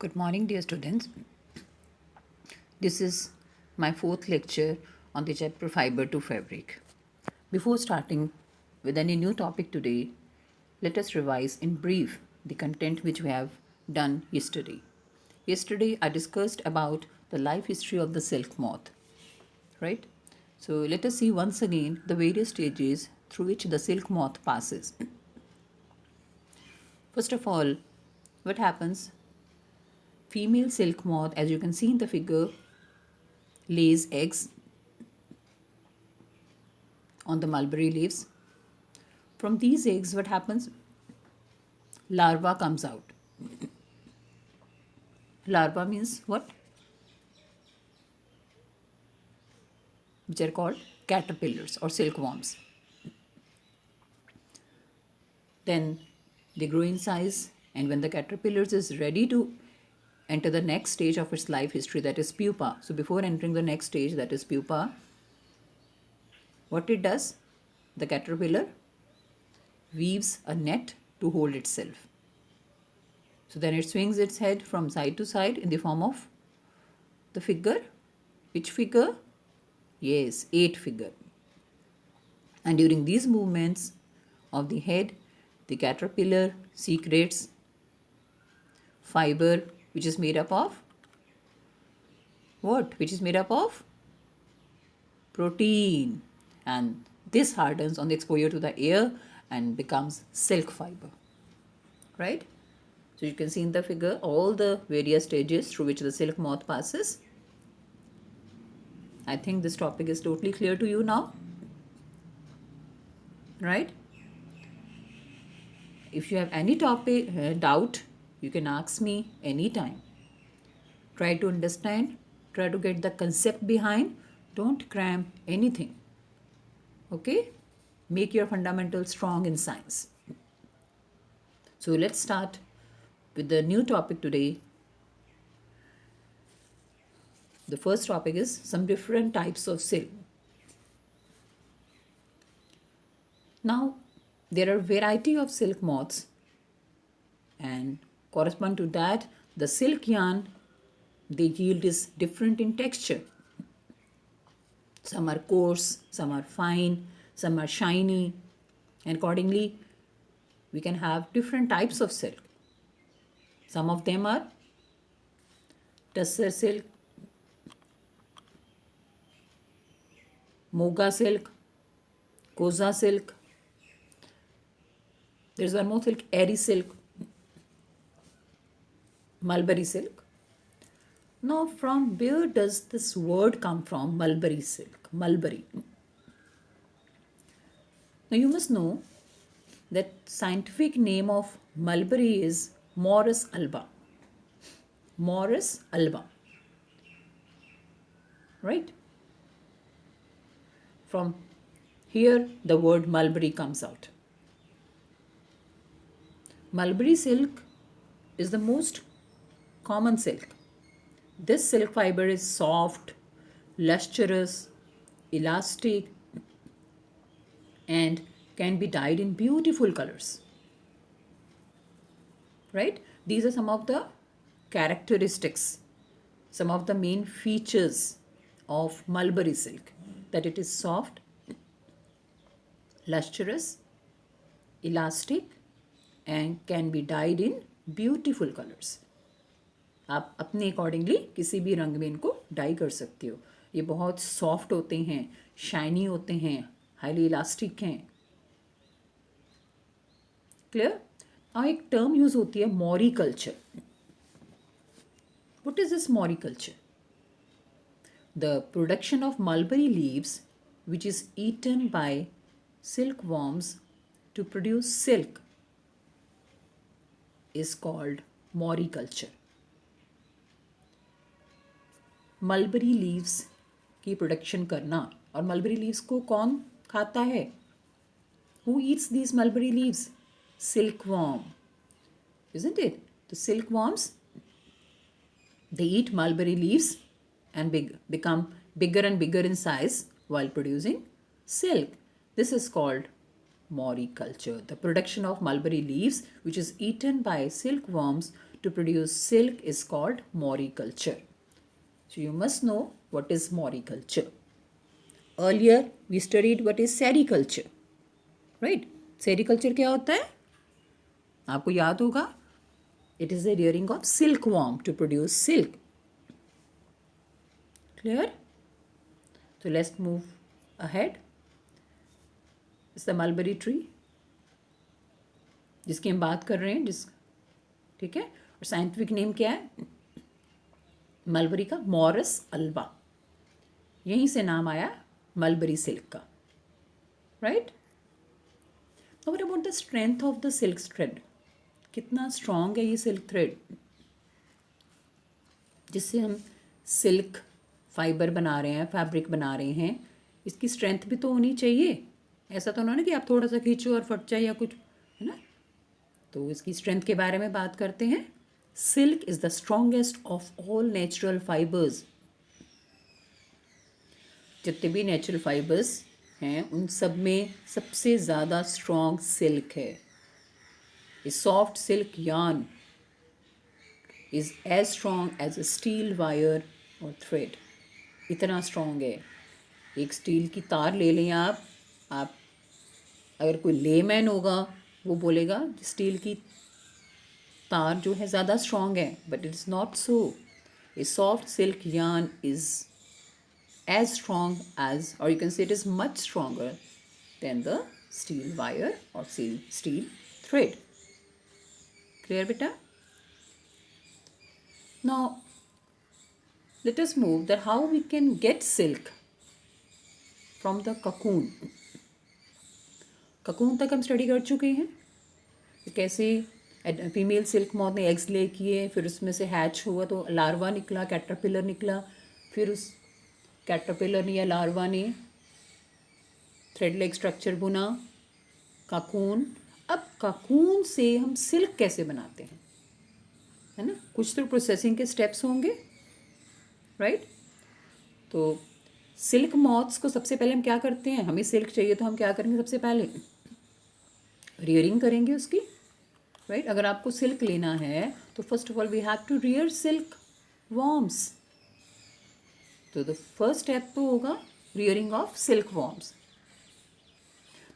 Good morning, dear students. This is my fourth lecture on the chapter Fiber to Fabric. Before starting with any new topic today, let us revise in brief the content which we have done yesterday. Yesterday, I discussed about the life history of the silk moth, right? So, let us see once again the various stages through which the silk moth passes. First of all, what happens? Female silk moth, as you can see in the figure, lays eggs on the mulberry leaves. From these eggs, what happens? Larva comes out. Larva means what? Which are called caterpillars or silkworms. Then they grow in size, and when the caterpillars is ready to enter the next stage of its life history, that is pupa. So before entering the next stage, that is pupa, what it does? The caterpillar weaves a net to hold itself. So then it swings its head from side to side in the form of the figure. Which figure? Yes, 8 figure. And during these movements of the head, the caterpillar secretes fiber which is made up of what? Which is made up of protein. And this hardens on the exposure to the air and becomes silk fiber. Right? So you can see in the figure all the various stages through which the silk moth passes. I think this topic is totally clear to you now. Right? If you have any topic doubt, you can ask me anytime. Try to understand, try to get the concept behind, don't cram anything. Okay? Make your fundamentals strong in science. So let's start with the new topic today. The first topic is some different types of silk. Now, there are variety of silk moths, and correspond to that, the silk yarn they yield is different in texture. Some are coarse, some are fine, some are shiny, and accordingly, we can have different types of silk. Some of them are tussar silk, moga silk, koza silk. There's one more silk, airy silk, mulberry silk. Now, from where does this word come from, mulberry silk? Mulberry. Now, you must know that scientific name of mulberry is Morus alba. Morus alba. Right? From here, the word mulberry comes out. Mulberry silk is the most common silk. This silk fiber is soft, lustrous, elastic, and can be dyed in beautiful colors. Right? These are some of the characteristics, some of the main features of mulberry silk, that it is soft, lustrous, elastic, and can be dyed in beautiful colors. आप अपने accordingly किसी भी रंग में इनको die कर सकते हो. ये बहुत सॉफ्ट होते हैं, शाइनी होते हैं, हाईली इलास्टिक हैं. क्लियर? हाँ, एक टर्म यूज होती है moriculture. What is this moriculture? The production of mulberry leaves which is eaten by silkworms to produce silk is called moriculture. Mulberry leaves की production करना. और mulberry leaves को कौन खाता है? Who eats these mulberry leaves? Silkworm. Isn't it? The silkworms, they eat mulberry leaves and become bigger and bigger in size while producing silk. This is called moriculture, the production of mulberry leaves which is eaten by silkworms to produce silk is called moriculture. So you must know what is moriculture. Earlier we studied what is sericulture, right? Sericulture क्या होता है आपको याद होगा? It is the rearing of silkworm to produce silk. Clear? So let's move ahead. It's the mulberry tree जिसकी हम बात कर रहे हैं, ठीक है? और साइंटिफिक नेम क्या है मलबरी का? मॉरस अल्बा. यहीं से नाम आया मलबरी सिल्क का, right? What about the strength of the silk thread? कितना स्ट्रॉन्ग है ये सिल्क थ्रेड जिससे हम सिल्क फाइबर बना रहे हैं, फैब्रिक बना रहे हैं. इसकी स्ट्रेंथ भी तो होनी चाहिए. ऐसा तो ना कि आप थोड़ा सा खींचो और फट जाए या कुछ, है ना? तो इसकी स्ट्रेंथ के बारे में बात करते हैं. Silk is the strongest of all natural fibres. जितने भी नेचुरल फाइबर्स हैं उन सब में सबसे ज़्यादा स्ट्रॉन्ग सिल्क है. A soft silk yarn is as strong as a steel wire or thread. इतना स्ट्रॉन्ग है. एक स्टील की तार ले लें आप अगर कोई लेमैन होगा वो बोलेगा स्टील की तार जो है ज़्यादा स्ट्रॉन्ग है, but it is not so. A soft silk yarn is as strong as, or you can say it is much stronger than the steel wire or steel thread. Clear, beta? Now let us move that how we can get silk from the cocoon. cocoon तक हम study कर चुके हैं. कैसे female silk moth ने eggs ले किए, फिर उसमें से हैच हुआ तो लार्वा निकला, कैटरपिलर निकला, फिर उस कैटरपिलर या लार्वा ने थ्रेड लेग स्ट्रक्चर बुना, काकून. अब काकून से हम सिल्क कैसे बनाते हैं, है ना? कुछ तो प्रोसेसिंग के स्टेप्स होंगे, राइट? तो सिल्क मॉथ्स को सबसे पहले हम क्या करते हैं, हमें सिल्क चाहिए तो हम क्या करेंगे? सबसे पहले रियरिंग करेंगे उसकी, राइट? अगर आपको सिल्क लेना है तो first of all we have to rear silkworms. तो द फर्स्ट स्टेप तो होगा rearing of silkworms.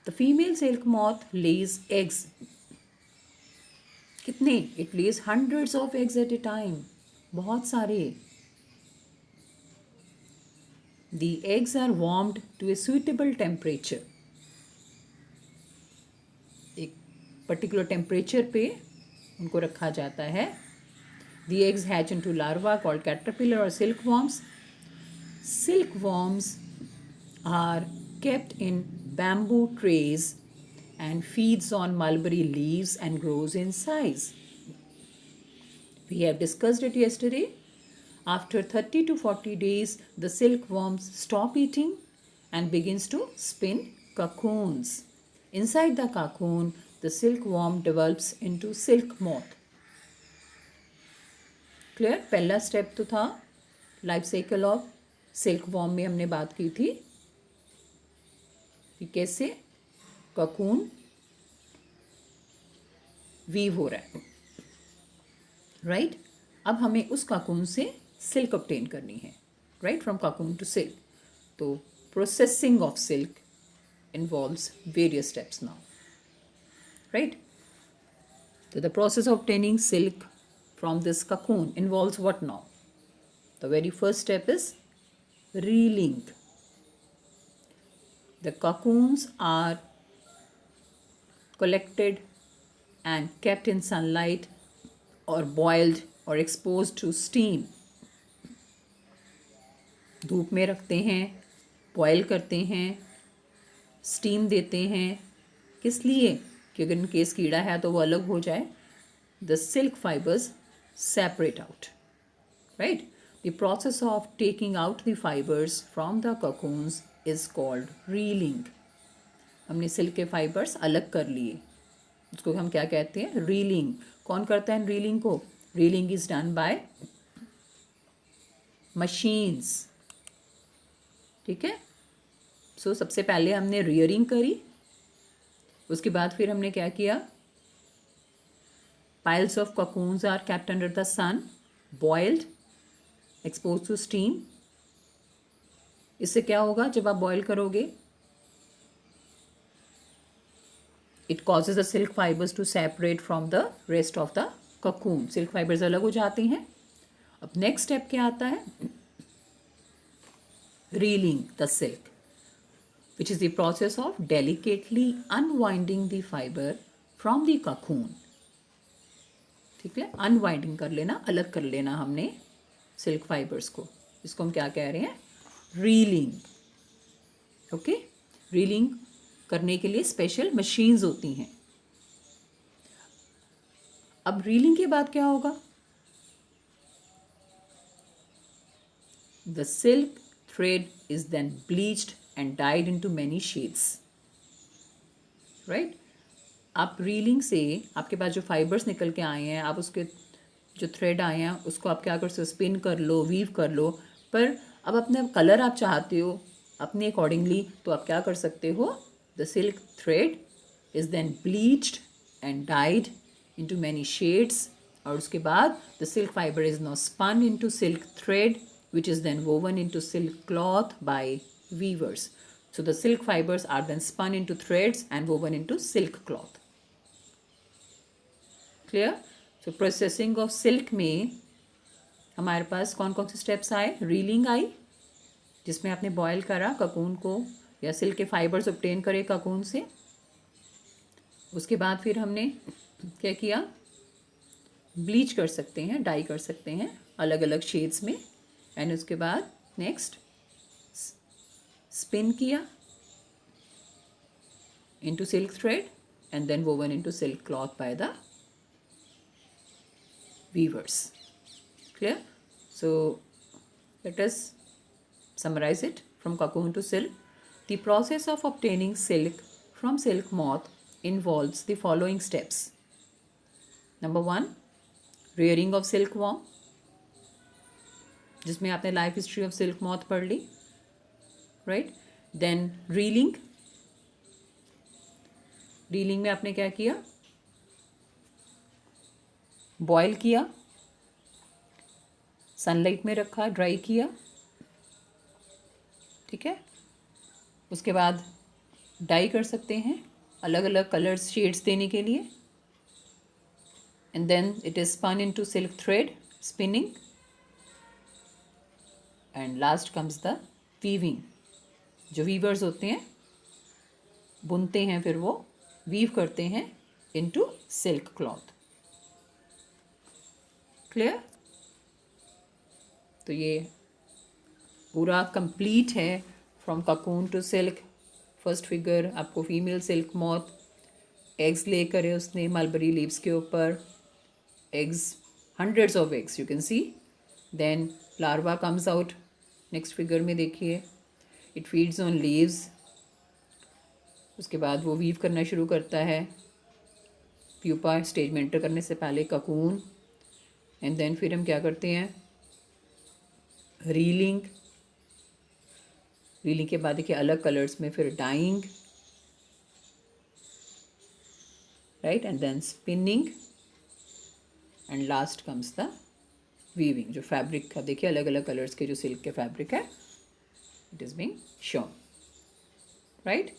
The female silk moth lays eggs. कितने? It lays hundreds of eggs at a time. बहुत सारे. The eggs are warmed to a suitable temperature. एक particular temperature पे उनको रखा जाता है. The eggs hatch into larva called caterpillar और silkworms. Silkworms are kept in bamboo trays and feeds on mulberry leaves and grows in size. We have discussed it yesterday. After 30 to 40 days, the silkworms stop eating and begins to spin cocoons. Inside the cocoon, the silkworm develops into silk moth. Clear? पहला step तो था life cycle of silk worm में हमने बात की थी कि कैसे ककून वीव हो रहा है, राइट? अब हमें उस ककून से सिल्क ऑब्टेन करनी है, right? From cocoon to silk. तो processing of silk involves various steps now, right? तो the process of obtaining silk from this cocoon involves what now? The very first step is reeling. The cocoons are collected and kept in sunlight or boiled or exposed to steam. धूप में रखते हैं, boil करते हैं, steam देते हैं. किस लिए? कि अगर इन केस कीड़ा है तो वो अलग हो जाए. The silk fibers separate out, right? The process of taking out the fibers from the cocoons is called reeling. हमने सिल्क के फाइबर्स अलग कर लिए, उसको हम क्या कहते हैं? रीलिंग. कौन करता है रीलिंग को? Reeling is done by machines. ठीक है? सो सबसे पहले हमने रियरिंग करी, उसके बाद फिर हमने क्या किया? Piles of cocoons are kept under the sun, boiled, exposed to steam. इससे क्या होगा जब आप बॉयल करोगे? It causes the silk fibers to separate from the rest of the cocoon. Silk fibers अलग हो जाती हैं. अब नेक्स्ट स्टेप क्या आता है? Reeling the silk, which is the process of delicately unwinding the fiber from the cocoon. ठीक है, अनवाइंडिंग कर लेना, अलग कर लेना हमने सिल्क फाइबर्स को. इसको हम क्या कह रहे हैं? रीलिंग. ओके, रीलिंग करने के लिए स्पेशल मशीन्स होती हैं. अब रीलिंग के बाद क्या होगा? The silk thread is then bleached and dyed into many shades. Right, आप रीलिंग से आपके पास जो फाइबर्स निकल के आए हैं, आप उसके जो थ्रेड आए हैं उसको आप क्या कर सकते हो? स्पिन कर लो, वीव कर लो. पर अब अपना कलर आप चाहते हो अपने अकॉर्डिंगली, तो आप क्या कर सकते हो? The silk thread is then bleached and dyed into many shades. और उसके बाद the silk fibre is now spun into silk thread which is then woven into silk cloth by weavers. So the silk fibers are then spun into threads and woven into silk cloth. Clear? So processing of silk में हमारे पास कौन कौन से steps आए? Railing आई, जिसमें आपने boil करा cocoon को या सिल्क के फाइबर्स ऑब्टेन करे ककून से. उसके बाद फिर हमने क्या किया? ब्लीच कर सकते हैं, डाई कर सकते हैं अलग अलग शेड्स में. एंड उसके बाद नेक्स्ट स्पिन किया into silk thread and then woven into silk cloth by the weavers. Clear? So let us summarize it from cocoon to silk. The process of obtaining silk from silk moth involves the following steps. Number 1, rearing of silkworm, जिसमें आपने life history of silk moth पढ़ ली. Right, then reeling. Reeling में आपने क्या किया? Boil किया, sunlight में रखा, ड्राई किया. ठीक है, उसके बाद डाई कर सकते हैं अलग अलग कलर्स शेड्स देने के लिए. And then it is spun into silk thread, spinning. And last comes the weaving. जो वीवर्स होते हैं बुनते हैं, फिर वो वीव करते हैं इनटू सिल्क क्लॉथ. क्लियर? तो ये पूरा कंप्लीट है from cocoon to silk. First figure आपको female silk moth eggs lay करे उसने मलबरी लीव्स के ऊपर. Eggs, hundreds of eggs you can see. Then larva comes out. Next figure में देखिए, इट फीड्स ऑन लीव्स. उसके बाद वो वीव करना शुरू करता है प्यूपा स्टेज में एंटर करने से पहले, ककून. एंड देन फिर हम क्या करते हैं? रीलिंग. रीलिंग के बाद देखिए अलग कलर्स में फिर dyeing. Right, and then spinning. And last comes the weaving. जो फैब्रिक का देखिए अलग अलग कलर्स के जो सिल्क के फैब्रिक है, it is being shown. Right,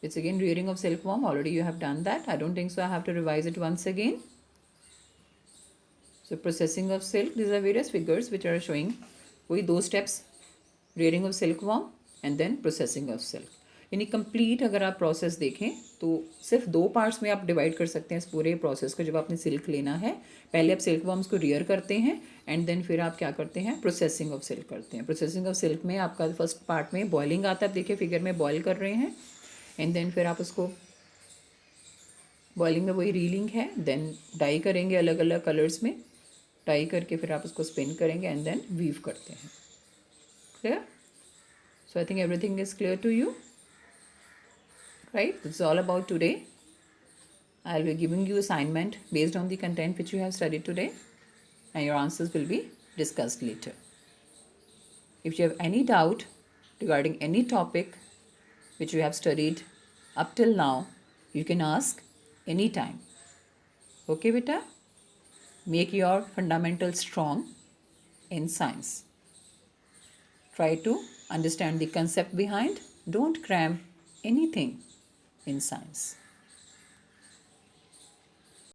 it's again rearing of silkworm. Already you have done that. I don't think so I have to revise it once again. So processing of silk, these are various figures which are showing वही दो steps, rearing of silkworm and then processing of silk. यानी complete अगर आप process देखें तो सिर्फ दो parts में आप डिवाइड कर सकते हैं इस पूरे प्रोसेस को. जब आपने सिल्क लेना है, पहले आप सिल्क वर्म्स को रियर करते हैं एंड देन फिर आप क्या करते हैं? प्रोसेसिंग ऑफ सिल्क करते हैं. प्रोसेसिंग ऑफ सिल्क में आपका फर्स्ट पार्ट में बॉइलिंग आता है. देखिए फिगर में बॉयल कर रहे हैं एंड देन फिर आप उसको बॉइलिंग में वही रीलिंग है. देन डाई करेंगे अलग अलग कलर्स में, डाई करके फिर आप उसको स्पिन करेंगे एंड देन वीव करते हैं. Clear? So I think everything is clear to you. Right, this is all about today. I'll be giving you assignment based on the content which you have studied today, and your answers will be discussed later. If you have any doubt regarding any topic which you have studied up till now, you can ask anytime. Okay, beta? Make your fundamentals strong in science. Try to understand the concept behind. Don't cram anything in science.